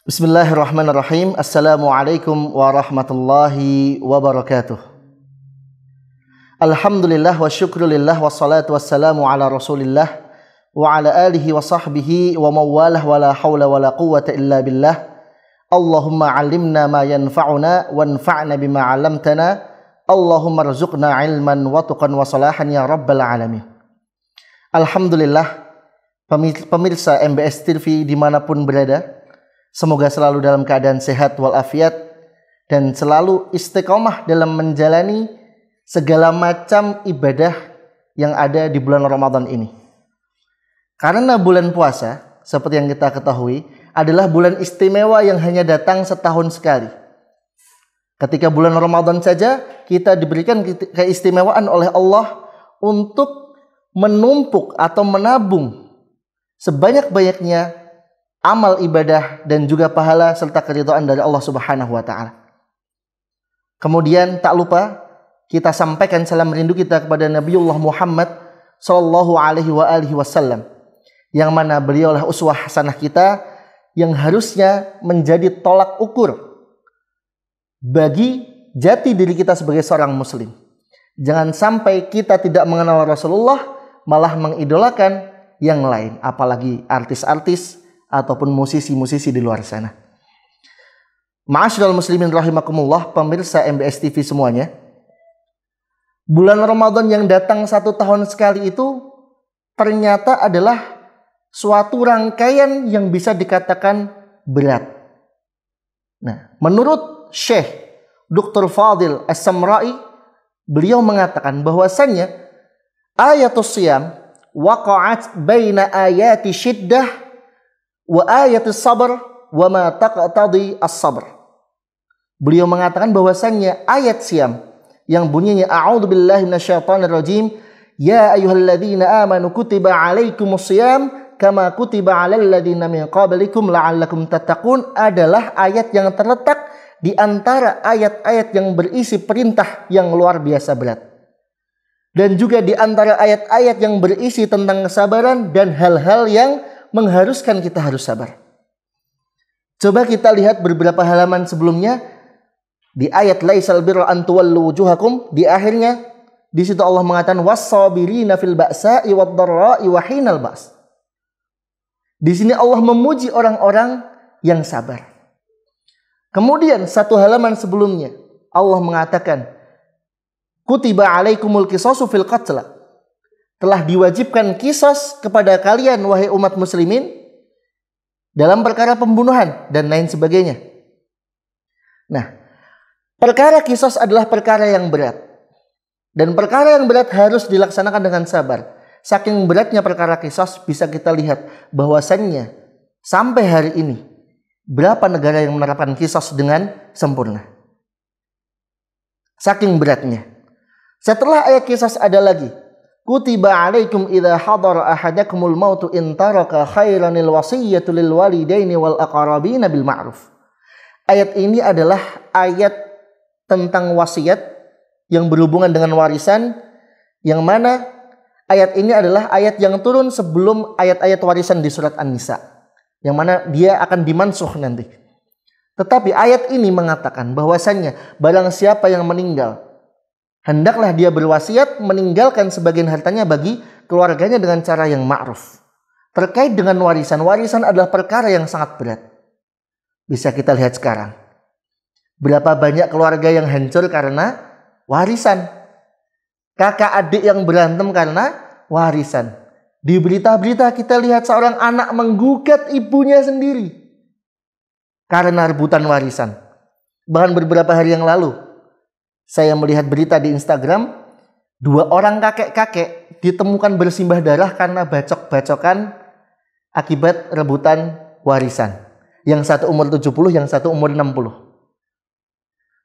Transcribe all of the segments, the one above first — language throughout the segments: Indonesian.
Bismillahirrahmanirrahim. Assalamualaikum warahmatullahi wabarakatuh. Alhamdulillah wa syukrulillah wa salatu wassalamu ala rasulillah wa ala alihi wa sahbihi wa mawalah wa la hawla wa la quwwata illa billah. Allahumma alimna ma yanfa'una wanfa'na bima 'allamtana. Allahumma rzuqna ilman wa tuqan wa salahan ya rabbal alamin. Alhamdulillah, pemirsa MBS TV dimanapun berada, semoga selalu dalam keadaan sehat walafiat dan selalu istiqomah dalam menjalani segala macam ibadah yang ada di bulan Ramadan ini. Karena bulan puasa, seperti yang kita ketahui, adalah bulan istimewa yang hanya datang setahun sekali. Ketika bulan Ramadan saja, kita diberikan keistimewaan oleh Allah untuk menumpuk atau menabung sebanyak-banyaknya amal ibadah dan juga pahala serta keridhaan dari Allah Subhanahu wa taala. Kemudian tak lupa kita sampaikan salam rindu kita kepada Nabiullah Muhammad sallallahu alaihi wasallam, yang mana beliaulah uswah hasanah kita yang harusnya menjadi tolak ukur bagi jati diri kita sebagai seorang muslim. Jangan sampai kita tidak mengenal Rasulullah malah mengidolakan yang lain, apalagi artis-artis ataupun musisi-musisi di luar sana. Ma'asyiral muslimin rahimakumullah, pemirsa MBS TV semuanya, bulan Ramadan yang datang satu tahun sekali itu ternyata adalah suatu rangkaian yang bisa dikatakan berat. Nah, menurut Syekh Dr. Fadil As-Samra'i, beliau mengatakan bahwasannya ayatus siyam waqa'at baina ayati syiddah wa ayatus sabr wa ma taqtadi as-sabr. Beliau mengatakan bahwasannya ayat siam yang bunyinya a'udzubillahi minasyaitonir rajim, ya ayyuhalladzina amanu kutiba alaikumus syiyam kama kutiba alal ladzina min qablikum la'allakum tattaqun, adalah ayat yang terletak di antara ayat-ayat yang berisi perintah yang luar biasa berat, dan juga di antara ayat-ayat yang berisi tentang kesabaran dan hal-hal yang mengharuskan kita harus sabar. Coba kita lihat beberapa halaman sebelumnya di ayat laisal birra an tuwallu wujuhakum, di akhirnya di situ Allah mengatakan was-sabirina fil ba'sa'i wad-dharra'i wa hinal ba's. Di sini Allah memuji orang-orang yang sabar. Kemudian satu halaman sebelumnya Allah mengatakan kutiba alaikumul qisasu fil qatla, telah diwajibkan kisos kepada kalian wahai umat muslimin dalam perkara pembunuhan dan lain sebagainya. Nah, perkara kisos adalah perkara yang berat, dan perkara yang berat harus dilaksanakan dengan sabar. Saking beratnya perkara kisos, bisa kita lihat bahwasannya sampai hari ini berapa negara yang menerapkan kisos dengan sempurna. Saking beratnya. Setelah ayat kisos ada lagi kutiba alaikum idza hadara ahadakumul mautu in taraka khairanil wasiyyatu lil walidaini wal aqrabina bil ma'ruf. Ayat ini adalah ayat tentang wasiat yang berhubungan dengan warisan, yang mana ayat ini adalah ayat yang turun sebelum ayat-ayat warisan di surat An-Nisa, yang mana dia akan dimansuh nanti. Tetapi ayat ini mengatakan bahwasannya barang siapa yang meninggal, hendaklah dia berwasiat meninggalkan sebagian hartanya bagi keluarganya dengan cara yang ma'ruf. Terkait dengan warisan, warisan adalah perkara yang sangat berat. Bisa kita lihat sekarang, berapa banyak keluarga yang hancur karena warisan. Kakak adik yang berantem karena warisan. Di berita-berita kita lihat seorang anak menggugat ibunya sendiri karena rebutan warisan. Bahkan beberapa hari yang lalu saya melihat berita di Instagram, 2 orang kakek-kakek ditemukan bersimbah darah karena bacok-bacokan akibat rebutan warisan. Yang satu umur 70, yang satu umur 60.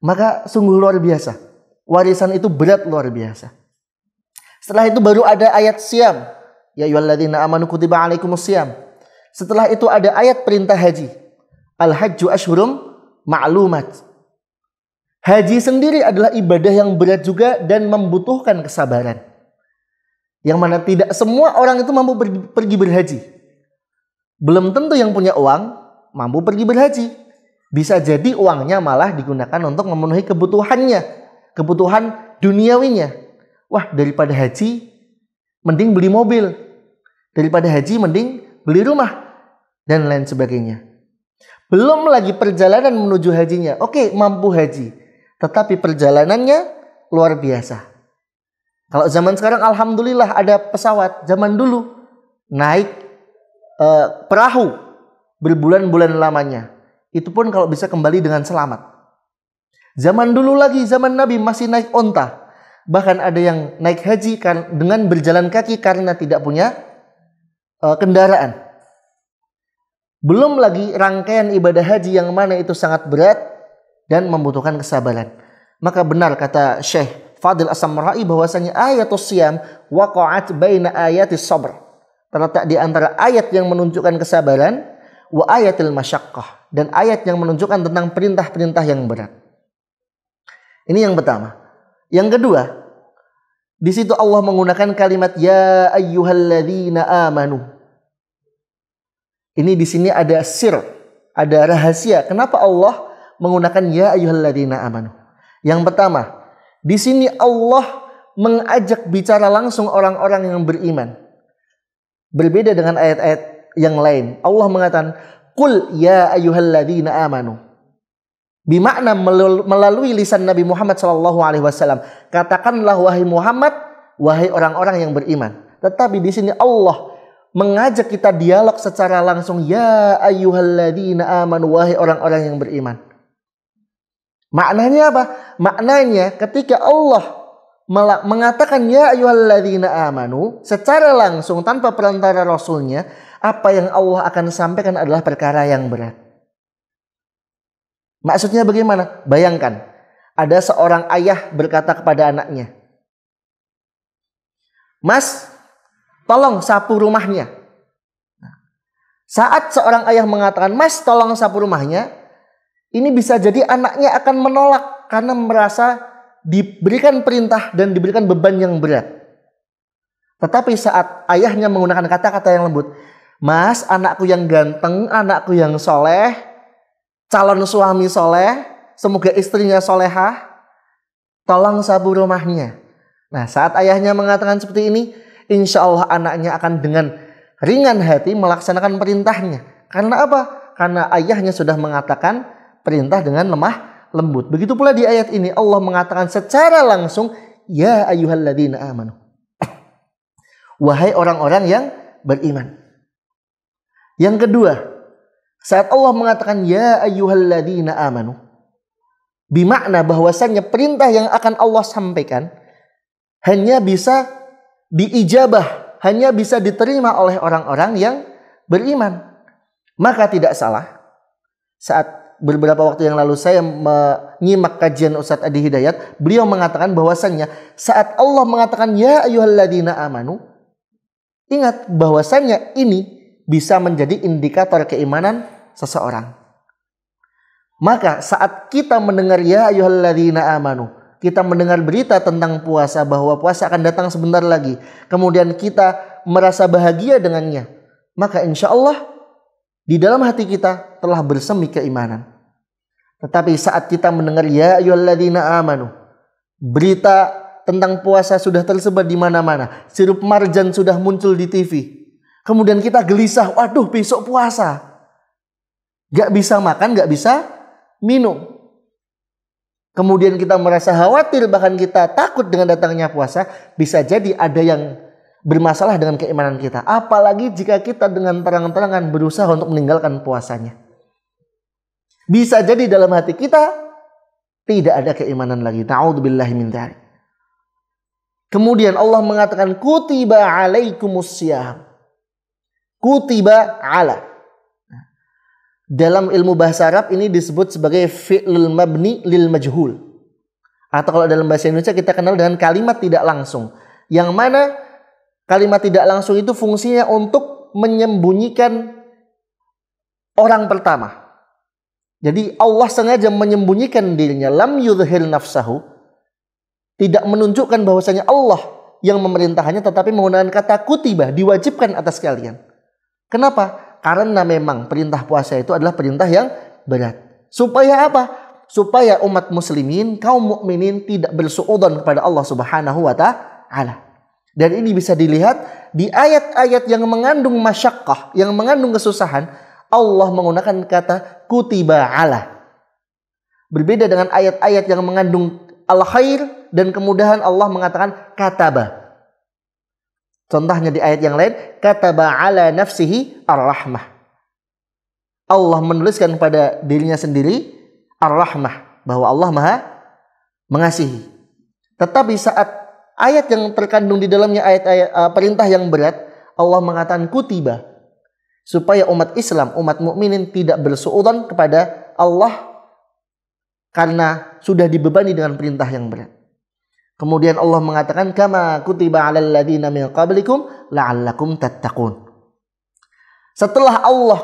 Maka sungguh luar biasa. Warisan itu berat luar biasa. Setelah itu baru ada ayat siam. Ya ayyuhalladzina amanu kutiba alaikumus syiyam. Setelah itu ada ayat perintah haji. Al-hajju ashhurum ma'lumat. Haji sendiri adalah ibadah yang berat juga dan membutuhkan kesabaran. Yang mana tidak semua orang itu mampu pergi berhaji. Belum tentu yang punya uang mampu pergi berhaji. Bisa jadi uangnya malah digunakan untuk memenuhi kebutuhannya, kebutuhan duniawinya. Wah, daripada haji mending beli mobil, daripada haji mending beli rumah, dan lain sebagainya. Belum lagi perjalanan menuju hajinya. Oke, mampu haji, tetapi perjalanannya luar biasa. Kalau zaman sekarang alhamdulillah ada pesawat. Zaman dulu naik perahu berbulan-bulan lamanya. Itu pun kalau bisa kembali dengan selamat. Zaman dulu lagi, zaman Nabi masih naik onta. Bahkan ada yang naik haji dengan berjalan kaki karena tidak punya kendaraan. Belum lagi rangkaian ibadah haji yang mana itu sangat berat dan membutuhkan kesabaran. Maka benar kata Syekh Fadil As-Samra'i bahwasanya ayatus siyam waqa'at baina ayatis sabr. Terletak di antara ayat yang menunjukkan kesabaran wa ayatil masyaqqah, dan ayat yang menunjukkan tentang perintah-perintah yang berat. Ini yang pertama. Yang kedua, di situ Allah menggunakan kalimat ya ayyuhalladzina amanu. Ini di sini ada sir, ada rahasia. Kenapa Allah menggunakan ya ayyuhalladzina amanu? Yang pertama, di sini Allah mengajak bicara langsung orang-orang yang beriman. Berbeda dengan ayat-ayat yang lain. Allah mengatakan, "Qul ya ayyuhalladzina amanu." Bimakna melalui lisan Nabi Muhammad SAW. Katakanlah wahai Muhammad, wahai orang-orang yang beriman. Tetapi di sini Allah mengajak kita dialog secara langsung, ya ayyuhalladzina amanu, wahai orang-orang yang beriman. Maknanya apa? Maknanya ketika Allah mengatakan ya ayyuhalladzina amanu secara langsung tanpa perantara Rasulnya, apa yang Allah akan sampaikan adalah perkara yang berat. Maksudnya bagaimana? Bayangkan, ada seorang ayah berkata kepada anaknya, "Mas, tolong sapu rumahnya." Saat seorang ayah mengatakan, "Mas, tolong sapu rumahnya," ini bisa jadi anaknya akan menolak karena merasa diberikan perintah dan diberikan beban yang berat. Tetapi saat ayahnya menggunakan kata-kata yang lembut, "Mas, anakku yang ganteng, anakku yang soleh, calon suami soleh, semoga istrinya solehah, tolong sapu rumahnya." Nah, saat ayahnya mengatakan seperti ini, insya Allah anaknya akan dengan ringan hati melaksanakan perintahnya. Karena apa? Karena ayahnya sudah mengatakan perintah dengan lemah lembut. Begitu pula di ayat ini Allah mengatakan secara langsung ya ayyuhalladzina amanu. Wahai orang-orang yang beriman. Yang kedua, saat Allah mengatakan ya ayyuhalladzina amanu, bimakna bahwasannya perintah yang akan Allah sampaikan hanya bisa diijabah, hanya bisa diterima oleh orang-orang yang beriman. Maka tidak salah saat beberapa waktu yang lalu saya menyimak kajian Ustadz Adi Hidayat, beliau mengatakan bahwasannya saat Allah mengatakan ya ayyuhalladzina amanu, ingat bahwasannya ini bisa menjadi indikator keimanan seseorang. Maka saat kita mendengar ya ayyuhalladzina amanu, kita mendengar berita tentang puasa, bahwa puasa akan datang sebentar lagi, kemudian kita merasa bahagia dengannya, maka insya Allah di dalam hati kita telah bersemi keimanan. Tetapi saat kita mendengar ya ayyuhalladzina amanu, berita tentang puasa sudah tersebar di mana-mana, sirup marjan sudah muncul di TV, kemudian kita gelisah, waduh besok puasa, gak bisa makan, gak bisa minum. Kemudian kita merasa khawatir, bahkan kita takut dengan datangnya puasa. Bisa jadi ada yang bermasalah dengan keimanan kita. Apalagi jika kita dengan terang-terangan berusaha untuk meninggalkan puasanya. Bisa jadi dalam hati kita tidak ada keimanan lagi. Ta'udzubillahi min dzalik. Kemudian Allah mengatakan kutiba alaikumussyam. Kutiba ala. Dalam ilmu bahasa Arab ini disebut sebagai fi'lul mabni lil majhul. Atau kalau dalam bahasa Indonesia kita kenal dengan kalimat tidak langsung. Yang mana kalimat tidak langsung itu fungsinya untuk menyembunyikan orang pertama. Jadi Allah sengaja menyembunyikan dirinya, lam yudhhir nafsahu, tidak menunjukkan bahwasanya Allah yang memerintahkannya, tetapi menggunakan kata kutiba, diwajibkan atas kalian. Kenapa? Karena memang perintah puasa itu adalah perintah yang berat. Supaya apa? Supaya umat muslimin, kaum mukminin tidak bersuudzon kepada Allah Subhanahu wa taala. Dan ini bisa dilihat di ayat-ayat yang mengandung masyaqqah, yang mengandung kesusahan, Allah menggunakan kata kutiba ala. Berbeda dengan ayat-ayat yang mengandung al-khair dan kemudahan, Allah mengatakan kataba. Contohnya di ayat yang lain, kataba ala nafsihi ar-rahmah. Allah menuliskan pada dirinya sendiri ar-rahmah, bahwa Allah Maha mengasihi. Tetapi saat ayat yang terkandung di dalamnya ayat-ayat perintah yang berat, Allah mengatakan kutiba, supaya umat Islam, umat mukminin tidak bersuudzon kepada Allah karena sudah dibebani dengan perintah yang berat. Kemudian Allah mengatakan kama kutiba 'alal ladzina min qablikum la'allakum tattaqun. Setelah Allah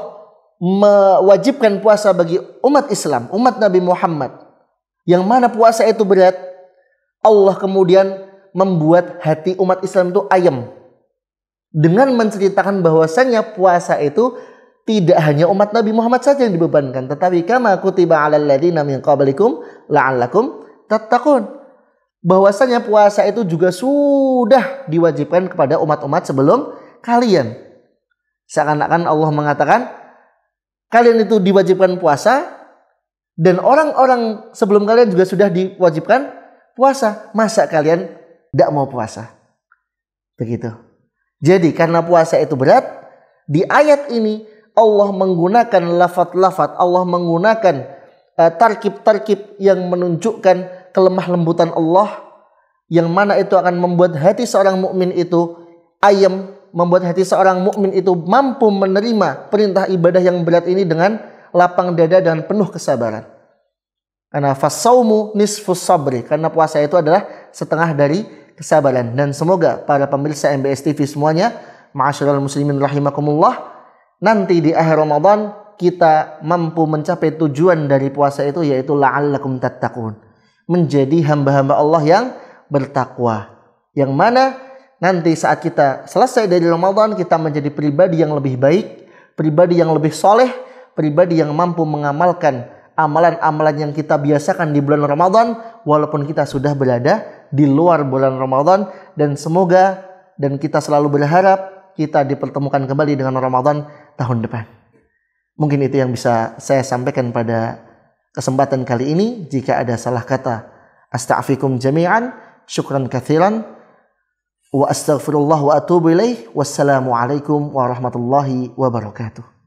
mewajibkan puasa bagi umat Islam, umat Nabi Muhammad, yang mana puasa itu berat, Allah kemudian membuat hati umat Islam itu ayem dengan menceritakan bahwasanya puasa itu tidak hanya umat Nabi Muhammad saja yang dibebankan, tetapi kama kutiba 'alal ladzina min qablikum la'allakum tattaqun. Bahwasanya puasa itu juga sudah diwajibkan kepada umat-umat sebelum kalian. Seakan-akan Allah mengatakan kalian itu diwajibkan puasa dan orang-orang sebelum kalian juga sudah diwajibkan puasa. Masa kalian tidak mau puasa? Begitu. Jadi karena puasa itu berat, di ayat ini Allah menggunakan lafaz-lafaz, Allah menggunakan tarkib-tarkib yang menunjukkan kelemah lembutan Allah, yang mana itu akan membuat hati seorang mukmin itu ayem, membuat hati seorang mukmin itu mampu menerima perintah ibadah yang berat ini dengan lapang dada dan penuh kesabaran. Karena fasaumu nisfus sabri, karena puasa itu adalah setengah dari kesabaran. Dan semoga para pemirsa MBS TV semuanya, ma'asyiral muslimin rahimakumullah, nanti di akhir Ramadan kita mampu mencapai tujuan dari puasa itu, yaitu la'allakum tattaqun, menjadi hamba-hamba Allah yang bertakwa, yang mana nanti saat kita selesai dari Ramadan, kita menjadi pribadi yang lebih baik, pribadi yang lebih soleh, pribadi yang mampu mengamalkan amalan-amalan yang kita biasakan di bulan Ramadan, walaupun kita sudah berada di luar bulan Ramadan. Dan semoga, dan kita selalu berharap, kita dipertemukan kembali dengan Ramadan tahun depan. Mungkin itu yang bisa saya sampaikan pada kesempatan kali ini. Jika ada salah kata, astaghfirukum jami'an, syukran katsiran, wa astaghfirullah wa atubu ilaih. Wassalamualaikum warahmatullahi wabarakatuh.